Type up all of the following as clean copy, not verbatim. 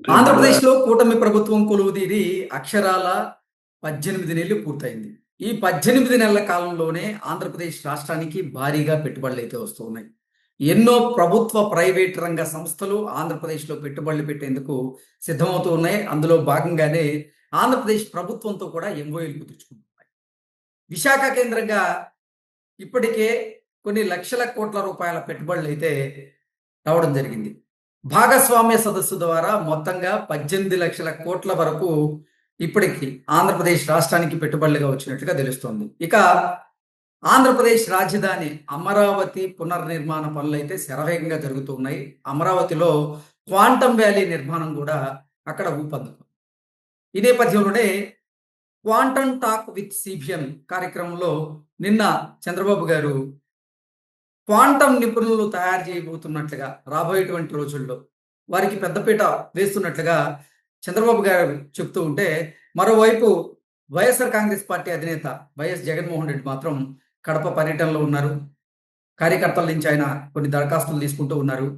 రేపు మళ్ళా ఆంధ్రప్రదేశ్‌లో కూటమి ప్రభుత్వం కొలువుదీరి అక్షరాల 18 నెలలు పూర్తయింది. ఈ 18 నెలల కాలంలోనే ఆంధ్రప్రదేశ్ రాష్ట్రానికి భారీగా పెట్టుబడులైతే వస్తూ ఉన్నాయి. ఎన్నో ప్రభుత్వ, ప్రైవేట్ రంగ సంస్థలు ఆంధ్రప్రదేశ్‌లో పెట్టుబడులు పెట్టేందుకు సిద్ధమవుతూ ఉన్నాయి. అందులో భాగంగానే ఆంధ్రప్రదేశ్ ప్రభుత్వంతో కూడా ఎంఓయూలు కుదుర్చుకుంటున్నాయి. విశాఖ కేంద్రంగా ఇప్పటికే కొన్ని లక్షల కోట్ల రూపాయల పెట్టుబడులైతే రావడం జరిగింది. భాగస్వామ్య సదస్సు ద్వారా మొత్తంగా 18 లక్షల కోట్ల వరకు ఇప్పటికి ఆంధ్రప్రదేశ్ రాష్ట్రానికి పెట్టుబడులుగా వచ్చినట్టుగా తెలుస్తోంది. ఇక ఆంధ్రప్రదేశ్ రాజధాని అమరావతి పునర్నిర్మాణ పనులైతే శరవేగంగా జరుగుతూ ఉన్నాయి. అమరావతిలో క్వాంటమ్ వ్యాలీ నిర్మాణం కూడా అక్కడ ఊపందుకుంది. ఈ నేపథ్యంలోనే క్వాంటమ్ టాక్ విత్ సిబిఎన్ కార్యక్రమంలో నిన్న చంద్రబాబు గారు క్వాంటం నిపుణులు తయారు చేయబోతున్నట్లుగా రాబోయేటువంటి రోజుల్లో వారికి పెద్దపీట వేస్తున్నట్లుగా చంద్రబాబు గారు చెప్తూ ఉంటే, మరోవైపు వైఎస్ఆర్ కాంగ్రెస్ పార్టీ అధినేత వైఎస్ జగన్మోహన్ రెడ్డి మాత్రం కడప పర్యటనలో ఉన్నారు. కార్యకర్తల నుంచి ఆయన కొన్ని దరఖాస్తులు తీసుకుంటూ ఉన్నారు.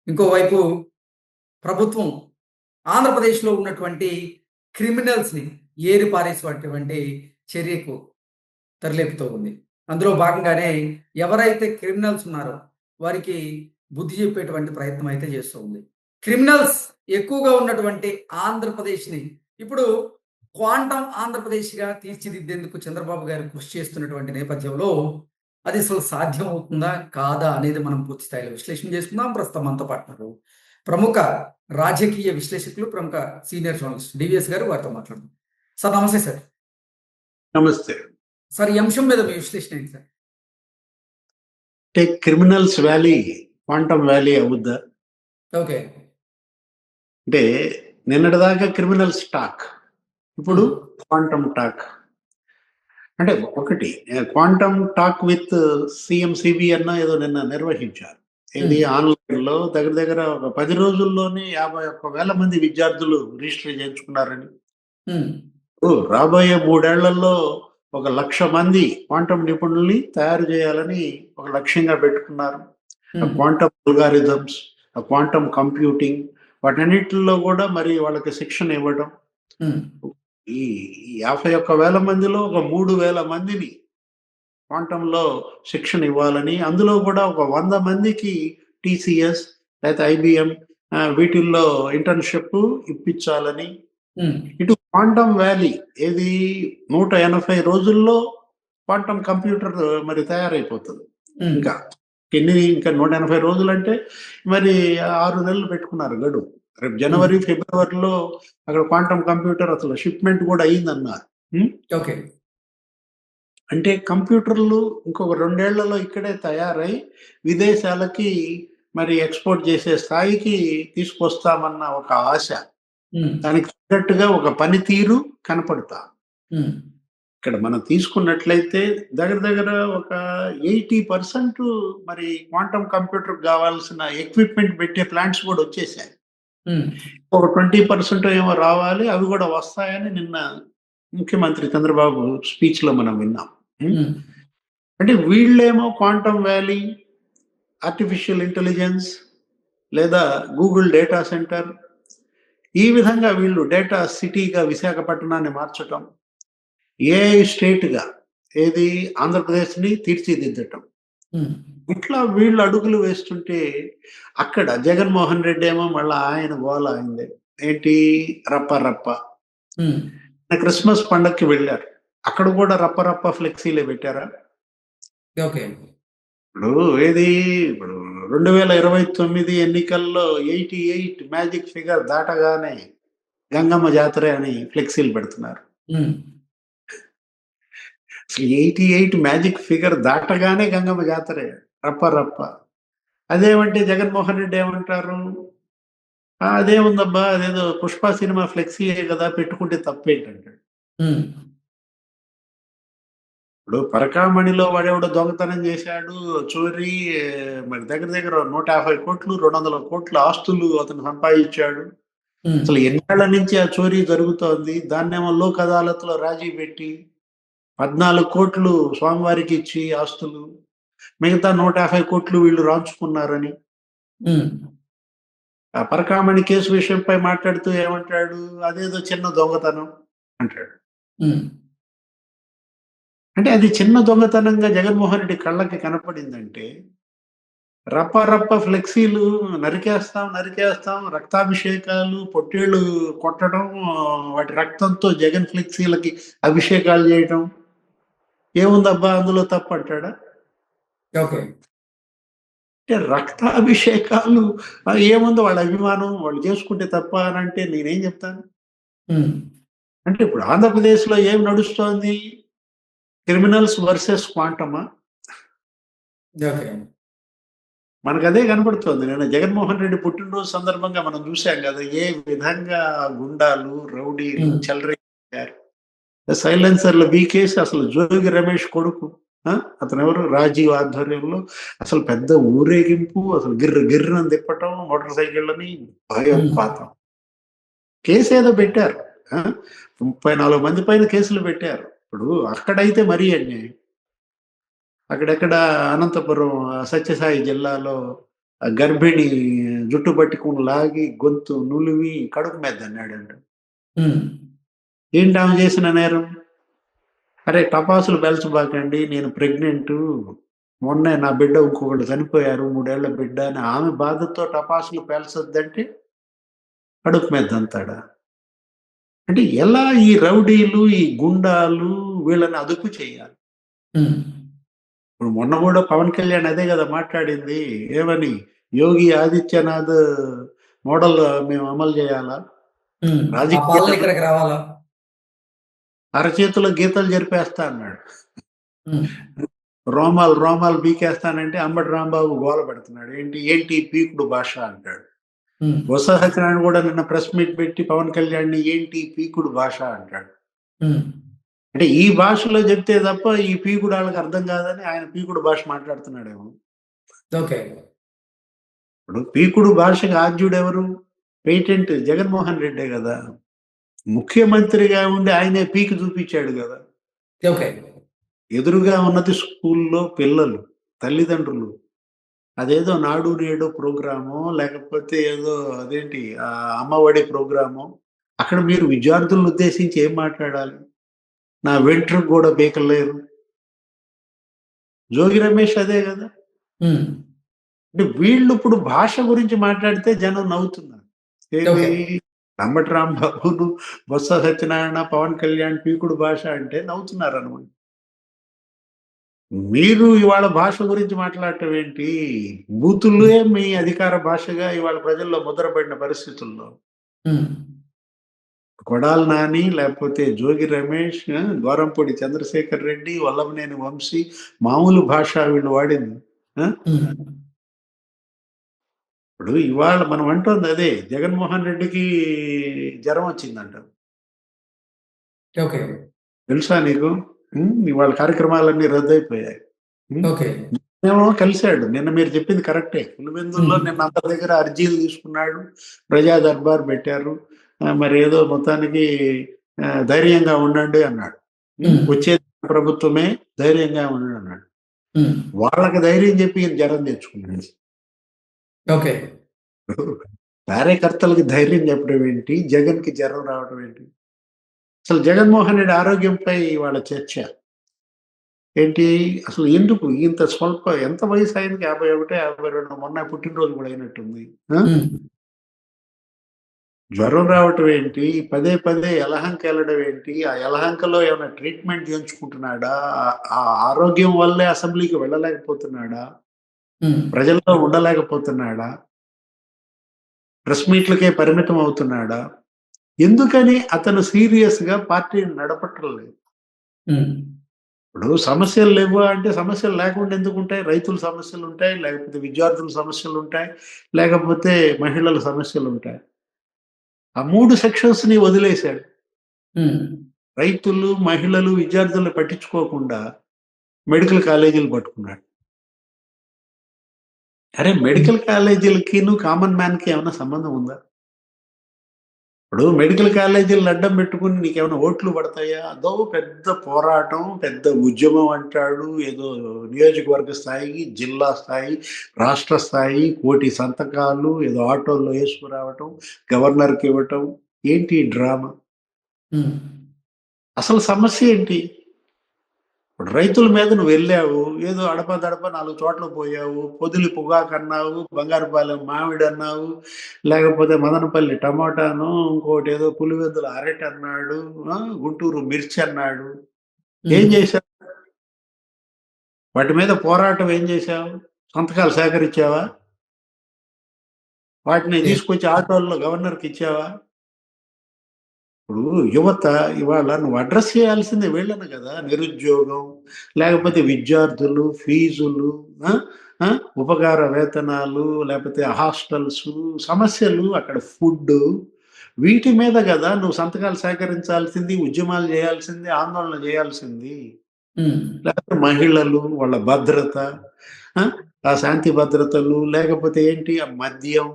ఇంకోవైపు ప్రభుత్వం ఆంధ్రప్రదేశ్‌లో ఉన్నటువంటి క్రిమినల్స్‌ని ఏరిపారేసేటువంటి చర్యకు తెరలేపుతూ ఉంది. అందులో భాగంగానే ఎవరైతే క్రిమినల్స్ ఉన్నారో వారికి బుద్ధి చెప్పేటువంటి ప్రయత్నం అయితే చేస్తూ ఉంది. క్రిమినల్స్ ఎక్కువగా ఉన్నటువంటి ఆంధ్రప్రదేశ్‌ని ఇప్పుడు క్వాంటమ్ ఆంధ్రప్రదేశ్‌గా తీర్చిదిద్దేందుకు చంద్రబాబు గారు కృషి చేస్తున్నటువంటి నేపథ్యంలో అది అసలు సాధ్యం అవుతుందా? కాదా? అనేది మనం పూర్తి స్థాయిలో విశ్లేషణ చేసుకుందాం. ప్రస్తుతం మనతో పాటు ఉన్నారు ప్రముఖ రాజకీయ విశ్లేషకులు, ప్రముఖ సీనియర్ జర్నలిస్ట్ డివిఎస్ గారు. వారితో మాట్లాడదాం. సార్ నమస్తే సార్. నమస్తే. సార్ ఈ అంశం మీద మీ విశ్లేషణ ఏంటి sir? Criminals valley quantum valley అవుద్దా? ఓకే. అంటే నిన్నటిదాకా క్రిమినల్స్ టాక్, ఇప్పుడు క్వాంటమ్ టాక్. అంటే ఒకటి quantum talk with CM CBN ఏదో నిన్న నిర్వహించారు. ఇది ఆన్లైన్ లో దగ్గర దగ్గర ఒక 10 రోజుల్లోనే 51,000 మంది విద్యార్థులు రిజిస్టర్ చేయించుకున్నారని. రాబోయే 3 ఏళ్లలో 1,00,000 మంది క్వాంటమ్ నిపుణుల్ని తయారు చేయాలని ఒక లక్ష్యంగా పెట్టుకున్నారు. క్వాంటమ్ అల్గారిథమ్స్, క్వాంటమ్ కంప్యూటింగ్, వాటన్నిటిలో కూడా మరి వాళ్ళకి శిక్షణ ఇవ్వడం. ఈ 51,000 మందిలో ఒక 3,000 మందిని క్వాంటంలో శిక్షణ ఇవ్వాలని, అందులో కూడా ఒక 100 మందికి టీసీఎస్ లేకపోతే ఐబిఎం వీటిల్లో ఇంటర్న్షిప్ ఇప్పించాలని. ఇటు క్వాంటమ్ వ్యాలీ ఏది 180 రోజుల్లో క్వాంటమ్ కంప్యూటర్ మరి తయారైపోతుంది. ఇంకా 180 రోజులు అంటే మరి 6 నెలలు పెట్టుకున్నారు గడువు. రేపు జనవరి ఫిబ్రవరిలో అక్కడ క్వాంటమ్ కంప్యూటర్ అసలు షిప్మెంట్ కూడా అయిందన్నారు. ఓకే. అంటే కంప్యూటర్లు ఇంకొక 2 ఏళ్లలో ఇక్కడే తయారై విదేశాలకి మరి ఎక్స్పోర్ట్ చేసే స్థాయికి తీసుకొస్తామన్న ఒక ఆశ, దానికి తగ్గట్టుగా ఒక పనితీరు కనపడతా. ఇక్కడ మనం తీసుకున్నట్లయితే దగ్గర దగ్గర ఒక 80% మరి క్వాంటమ్ కంప్యూటర్ కావాల్సిన ఎక్విప్మెంట్ పెట్టే ప్లాంట్స్ కూడా వచ్చేసాయి. ఒక 20% ఏమో రావాలి, అవి కూడా వస్తాయని నిన్న ముఖ్యమంత్రి చంద్రబాబు స్పీచ్ లో మనం విన్నాం. అంటే వీళ్ళేమో క్వాంటమ్ వ్యాలీ, ఆర్టిఫిషియల్ ఇంటెలిజెన్స్ లేదా గూగుల్ డేటా సెంటర్, ఈ విధంగా వీళ్ళు డేటా సిటీగా విశాఖపట్నాన్ని మార్చటం, ఏఐ స్టేట్గా ఏది ఆంధ్రప్రదేశ్ని తీర్చిదిద్దటం, ఇట్లా వీళ్ళు అడుగులు వేస్తుంటే అక్కడ జగన్మోహన్ రెడ్డి ఏమో మళ్ళీ ఆయన గోల అయింది ఏంటి, రప్ప రప్ప. క్రిస్మస్ పండగకి వెళ్ళారు, అక్కడ కూడా రప్ప రప్ప ఫ్లెక్సీలే పెట్టారా? ఓకే. ఇప్పుడు ఏది, ఇప్పుడు 2029 ఎన్నికల్లో 88 మ్యాజిక్ ఫిగర్ దాటగానే గంగమ్మ జాతర అని ఫ్లెక్సీలు పెడుతున్నారు. 88 మ్యాజిక్ ఫిగర్ దాటగానే గంగమ్మ జాతరే, రప్ప రప్ప. అదేమంటే జగన్మోహన్ రెడ్డి ఏమంటారు, అదేముందబ్బా, అదేదో పుష్ప సినిమా ఫ్లెక్సీయే కదా, పెట్టుకుంటే తప్పేంటంటాడు. ఇప్పుడు పరకామణిలో వాడేవాడు దొంగతనం చేశాడు, చోరీ, మరి దగ్గర దగ్గర 150 కోట్లు 200 కోట్ల ఆస్తులు అతను సంపాదించాడు. అసలు ఎన్నేళ్ల నుంచి ఆ చోరీ జరుగుతోంది, దాన్నేమో లోక్ అదాలత్లో రాజీ పెట్టి 14 కోట్లు స్వామివారికి ఇచ్చి ఆస్తులు, మిగతా 150 కోట్లు వీళ్ళు రాంచుకున్నారని. ఆ పరకామణి కేసు విషయంపై మాట్లాడుతూ ఏమంటాడు? అదేదో చిన్న దొంగతనం అంటాడు. ఉమ్, అంటే అది చిన్న దొంగతనంగా జగన్మోహన్ రెడ్డి కళ్ళకి కనపడిందంటే, రప్ప ఫ్లెక్సీలు నరికేస్తాం, నరికేస్తాం, రక్తాభిషేకాలు, పొట్టేళ్ళు కొట్టడం, వాటి రక్తంతో జగన్ ఫ్లెక్సీలకి అభిషేకాలు చేయటం. ఏముందబ్బా అందులో తప్పంటాడా? ఓకే. అంటే రక్తాభిషేకాలు ఏముంది వాళ్ళ అభిమానం, వాళ్ళు చేసుకుంటే తప్ప అనంటే నేనేం చెప్తాను? ఉమ్, అంటే ఇప్పుడు ఆంధ్రప్రదేశ్‌లో ఏం నడుస్తోంది? క్రిమినల్స్ వర్సెస్ క్వాంటమా? ఓకే. మనకదే కనపడుతోంది. నిన్న జగన్మోహన్ రెడ్డి పుట్టినరోజు సందర్భంగా మనం చూసాం గదా! ఏ విధంగా గుండాలు, రౌడీలు ఉమ్, చెలరేగారు. సైలెన్సర్‌లు బీకేసి అసలు జోగి రమేష్ కొడుకు ఆ! అతనెవరు? రాజీవ్ ఆధ్వర్యంలో అసలు పెద్ద ఊరేగింపు, అసలు గిర్రు గిర్రున తిప్పటం మోటార్ సైకిళ్ళని ఉమ్, భయోత్పాతం. కేసేదో పెట్టారు. ఆ! 34 మంది పైన కేసులు పెట్టారు. ఇప్పుడు అక్కడైతే మరీ అన్యాయం. అక్కడెక్కడ అనంతపురం సత్యసాయి జిల్లాలో గర్భిణి జుట్టు పట్టుకొని లాగి గొంతు నులిమి కడుపు మీద తన్నాడంట. ఉమ్, ఏంటి ఆమె చేసిన నేరం? అరే టపాసులు పేల్చబాకండి నేను ప్రెగ్నెంటు. మొన్నే నా బిడ్డ ఇంకొకళ్ళు చనిపోయారు 3 ఏళ్ల బిడ్డ అని ఆమె బాధతో టపాసులు పేల్చొద్దంటే కడుపు మీద తంతాడా? అంటే ఎలా ఈ రౌడీలు, ఈ గుండాలు వీళ్ళని అదుపు చేయాలి? ఉమ్, ఇప్పుడు మొన్న గూడా పవన్ కళ్యాణ్ అదే గదా మాట్లాడింది. ఏమని? యోగి ఆదిత్యనాథ్ మోడల్ మేము అమలు జేయాలా? ఉమ్. ఆ పాలన రాజకీయాల్లో ఇక్కడికి రావాలా? అరచేతిలో గీతలు చెరిపేస్తా అన్నాడు. ఉమ్, రోమాలు పీకేస్తానంటే అంబటి రాంబాబు గోల పెడుతున్నాడు. ఏంటి ఈ పీకుడు భాష అంటాడు. ఉమ్, బొత్స సత్యనారాయణ గూడా నిన్న ప్రెస్ మీట్ పెట్టి పవన్ కళ్యాణ్‌ని ఏంటి ఈ పీకుడు భాష అంటాడు. ఉమ్, అంటే ఈ భాషలో చెప్తే తప్ప ఈ పీకుడు ఆళ్ళకి అర్థం కాదని ఆయన పీకుడు భాష మాట్లాడుతున్నాడేమో. ఓకే. ఇప్పుడు పీకుడు భాషకి ఆద్యుడెవరు? పేటెంట్ జగన్మోహన్ రెడ్డే గదా! ముఖ్యమంత్రిగా ఉండి ఆయనే పీకి చూపిచ్చాడు గదా! ఓకే. ఎదురుగా ఉన్నది స్కూల్లో పిల్లలు, తల్లిదండ్రులు. అదేదో నాడు నేడు ప్రోగ్రామో, లేకపోతే ఏదో అదేంటి అమ్మఒడి ప్రోగ్రామో, అక్కడ మీరు విద్యార్థులను ఉద్దేశించి ఏం మాట్లాడాలి? నా వెంట్రుక గూడా పీకలేరు. జోగి రమేష్ అదే గదా! ఉమ్, అంటే వీళ్ళిప్పుడు భాష గురించి మాట్లాడితే జనం నవ్వుతున్నారు. ఏంది? ఓకే. అంబటి రాంబాబును, బొత్స సత్యనారాయణ, పవన్ కళ్యాణ్ పీకుడు భాష అంటే నవ్వుతున్నారనమాట. మీరు ఇవాళ భాష గురించి మాట్లాడటం ఏంటి? బూతులే మీ అధికార భాషగా ఇవాళ ప్రజల్లో ముద్రపడిన పరిస్థితుల్లో. ఉమ్, కొడాలి నాని, లేకపోతే జోగి రమేష్, ద్వారంపూడి చంద్రశేఖర్ రెడ్డి, వల్లభనేని వంశీ మామూలు భాష వీళ్ళు వాడింది. ఆ! ఉమ్, ఇప్పుడు ఇవాళ మనం అంటోంది అదే. జగన్మోహన్ రెడ్డికి జ్వరం వచ్చిందంట. ఓకే. తెలుసా నీకు? ఇవాళ కార్యక్రమాలన్నీ రద్దయిపోయాయి. హ్మ్. ఓకే. ఏమో కలిసాడు. నిన్న మీరు చెప్పింది కరెక్టే. పులివెందుల్లో ఉమ్, నిన్న అందరి దగ్గర అర్జీలు తీసుకున్నాడు. ప్రజా దర్బార్ పెట్టారు. మరి ఏదో మొత్తానికి ధైర్యంగా ఉండండి అన్నాడు. ఉమ్, వచ్చేది ప్రభుత్వమే ధైర్యంగా ఉండండి అన్నాడు. ఉమ్, వాళ్ళకి ధైర్యం చెప్పి ఈయన జరం తెచ్చుకున్నాడు. ఓకే. కార్యకర్తలకి ధైర్యం చెప్పడం ఏంటి? జగన్‌కి జ్వరం రావడం ఏంటి? అసలు జగన్మోహన్ రెడ్డి ఆరోగ్యంపై ఇవాళ చర్చ. ఏంటి? అసలు ఎందుకు ఇంత ఎంత వయసయింది? 51, 52 మొన్న పుట్టినరోజు గూడా అయినట్టుంది. ఆ! ఉమ్, జ్వరం రావటం ఏంటి? పదే యలహంకెళ్ళడం ఏంటి? ఆ యలహంకలో ఏమైనా ట్రీట్‌మెంట్ చేయించుకుంటున్నాడా? ఆ ఆరోగ్యం వల్లే అసెంబ్లీకి వెళ్ళలేకపోతున్నాడా? ఉమ్, ప్రజల్లో ఉండలేకపోతున్నాడా? ప్రెస్ మీట్‌లకే పరిమితం అవుతున్నాడా? ఎందుకని అతను సీరియస్‌గా పార్టీని నడపటం లేదు? ఉమ్, ఇప్పుడు సమస్యలు లెవ్వా అంటే సమస్యలు లేకుండా ఎందుకుంటాయి? రైతుల సమస్యలుంటాయి, లేకపోతే విద్యార్థుల సమస్యలుంటాయి, లేకపోతే మహిళల సమస్యలుంటాయి. ఆ 3 సెక్షన్స్‌ని వదిలేసాడు. ఉమ్, రైతులు, మహిళలు, విద్యార్థులను పట్టించుకోకుండా మెడికల్ కాలేజీలు పట్టుకున్నాడు. అరే! ఉమ్, మెడికల్ కాలేజీలకిను, కామన్ మ్యాన్‌కి ఏమన్నా సంబంధం ఉందా? ఇప్పుడు మెడికల్ కాలేజీలను అడ్డం పెట్టుకుని నీకేమైనా ఓట్లు పడతాయా? అదో పెద్ద పోరాటం, పెద్ద ఉద్యమం అంటాడు. ఏదో నియోజకవర్గ స్థాయి, జిల్లా స్థాయి, రాష్ట్ర స్థాయి, కోటి సంతకాలు, ఏదో ఆటోల్లో ఏసుకురావటం, గవర్నర్‌కి ఇవ్వటం. ఏంటి ఈ డ్రామా? హ్మ్. అసలు సమస్య ఏంటి? ఇప్పుడు రైతుల మీద నువ్వెళ్ళావు. ఏదో అడపాదడపా 4 చోట్లకు పోయావు. పొదిలి పొగాకన్నావు, బంగారుపాలెం మామిడన్నావు, లేకపోతే మదనపల్లి టమాటాను, ఇంకోటేదో పులివెందుల అరటన్నాడు, గుంటూరు మిర్చన్నాడు. ఏం హ్మ్. చేశావు? వాటి మీద పోరాటం ఏం చేశావు? సంతకాలు సేకరించావా? వాటిని లేదు. తీసుకొచ్చి ఆటోల్లో గవర్నర్‌కిచ్చావా? ఇప్పుడు యువత ఇవాళ నువ్వు అడ్రెస్ చేయాల్సింది వీళ్ళని కదా! నిరుద్యోగం, లేకపోతే విద్యార్థులు, ఫీజులు, ఆ! ఆ! ఉపకార వేతనాలు, లేకపోతే హాస్టల్సు, సమస్యలు, అక్కడ ఫుడ్డు, వీటి మీద గదా నువ్వు సంతకాలు సేకరించాల్సింది, ఉద్యమాలు జేయాల్సింది, ఆందోళన జేయాల్సింది. హ్మ్. లేకపోతే మహిళలు, వాళ్ళ భద్రత, ఆ! ఆ శాంతి భద్రతలు, లేకపోతే ఏంటి ఆ మద్యం,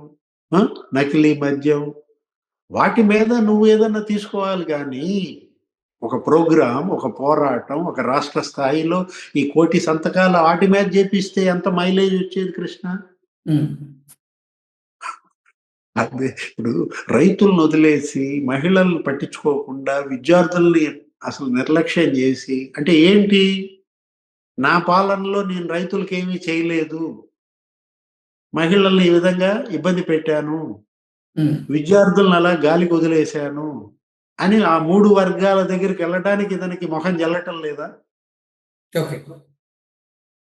ఆ! నకిలీ మద్యం, వాటి మీద నువ్వేదన్నా తీసుకోవాలి గానీ, ఒక ప్రోగ్రామ్, ఒక పోరాటం, ఒక రాష్ట్ర స్థాయిలో ఈ కోటి సంతకాలు ఆటి మీద జేపిస్తే ఎంత మైలేజ్ వచ్చేది కృష్ణ? హ్మ్. అదే ఇప్పుడు రైతులను వదిలేసి, మహిళలను పట్టించుకోకుండా, విద్యార్థుల్ని అసలు నిర్లక్ష్యం జేసి, అంటే ఏంటి? నా పాలనలో నేను రైతులకేమీ చేయలేదు. మహిళల్ని ఈ విధంగా ఇబ్బంది పెట్టాను. హ్మ్. విద్యార్థులను అలా గాలికి వదిలేశాను అని ఆ 3 వర్గాల దగ్గరికెళ్ళటానికి ఇతనికి మొహం జల్లటం లేదా? ఓకే.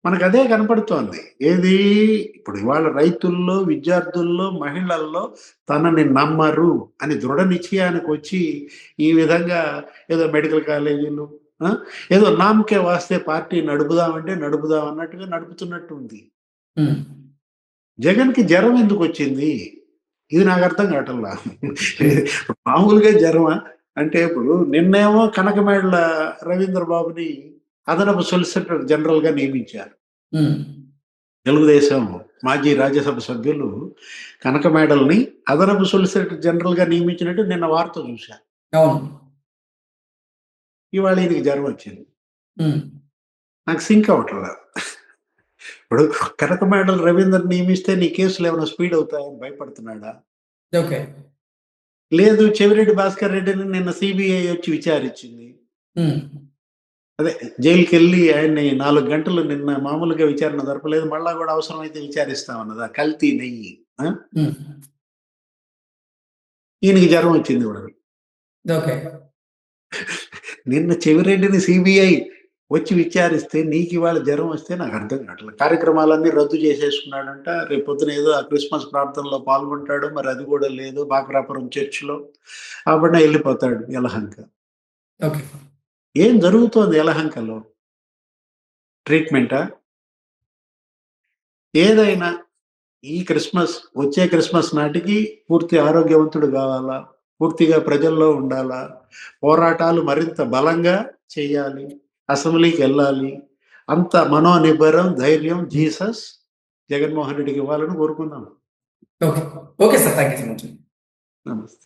మనకదే కనపడుతోంది. ఏది? ఇప్పుడు ఇవాళ రైతుల్లో, విద్యార్థుల్లో, మహిళల్లో తనని నమ్మరు అని దృఢ నిశ్చయానికొచ్చి, ఈ విధంగా ఏదో మెడికల్ కాలేజీలు, ఆ! ఏదో నామ్‌కే వాస్తే పార్టీ నడుపుదామంటే నడుపుదాం అన్నట్టుగా నడుపుతున్నట్టుంది. హ్మ్. జగన్‌కి జరం ఎందుకొచ్చింది? ఇది నాకర్థం కావటంలా. హ్మ్. మామూలుగా జరమా? అంటే ఇప్పుడు నిన్నేమో కనకమేడల రవీంద్ర బాబుని అదనపు సొలిసిటర్ జనరల్‌గా నియమించారు. హ్మ్. తెలుగుదేశం మాజీ రాజ్యసభ సభ్యులు కనకమేడలని అదనపు సొలిసిటర్ జనరల్‌గా నియమించినట్టు నిన్న వార్త చూసా. అవును. ఇవాళ ఈయనకి జరం వచ్చింది. హ్మ్. నాకు సింక్ అవ్వట్లా. ఇప్పుడు కనకమేడల రవీంద్రని నియమిస్తే నీ కేసులేమైనా స్పీడ్ అవుతాయని భయపడుతున్నాడా? ఓకే. లేదు, చెవిరెడ్డి భాస్కర్ రెడ్డిని నిన్న సీబీఐ వచ్చి విచారించింది. హ్మ్. అదే జైలుకెళ్ళి ఆయన్ని 4 గంటలు నిన్న మామూలుగా విచారణ జరపలేదు. మళ్ళా గూడా అవసరమైతే విచారిస్తామన్నది. ఆ కల్తీ నెయ్యి. ఆ! హ్మ్. ఈయనకి జరం వచ్చింది ఇవాళ. ఓకే. నిన్న చెవిరెడ్డిని సీబీఐ వచ్చి విచారిస్తే నీకివాళ జరం వస్తే నాకర్థం కావట్లేదు. కార్యక్రమాలన్నీ రద్దు చేసేసుకున్నాడంట. రేపొద్దున ఏదో ఆ క్రిస్మస్ ప్రార్థనలో పాల్గొంటాడో మరి అది గూడా లేదు. బాక్రాపురం చర్చ్‌లో. ఆ బండ ఎళ్ళిపోతాడు యలహంక. ఓకే. ఏం జరుగుతోంది యలహంకలో? ట్రీట్‌మెంటా? ఏదైనా వచ్చే క్రిస్మస్ నాటికి పూర్తి ఆరోగ్యవంతుడు గావాలా? పూర్తిగా ప్రజల్లో ఉండాలా? పోరాటాలు మరింత బలంగా చేయాలి. అసెంబ్లీకెళ్ళాలి. అంత మనోనిబ్బరం, ధైర్యం జీసస్ జగన్మోహన్ రెడ్డికి ఇవ్వాలని కోరుకుందాం. Okay. Okay sir. Thank you so much. నమస్తే.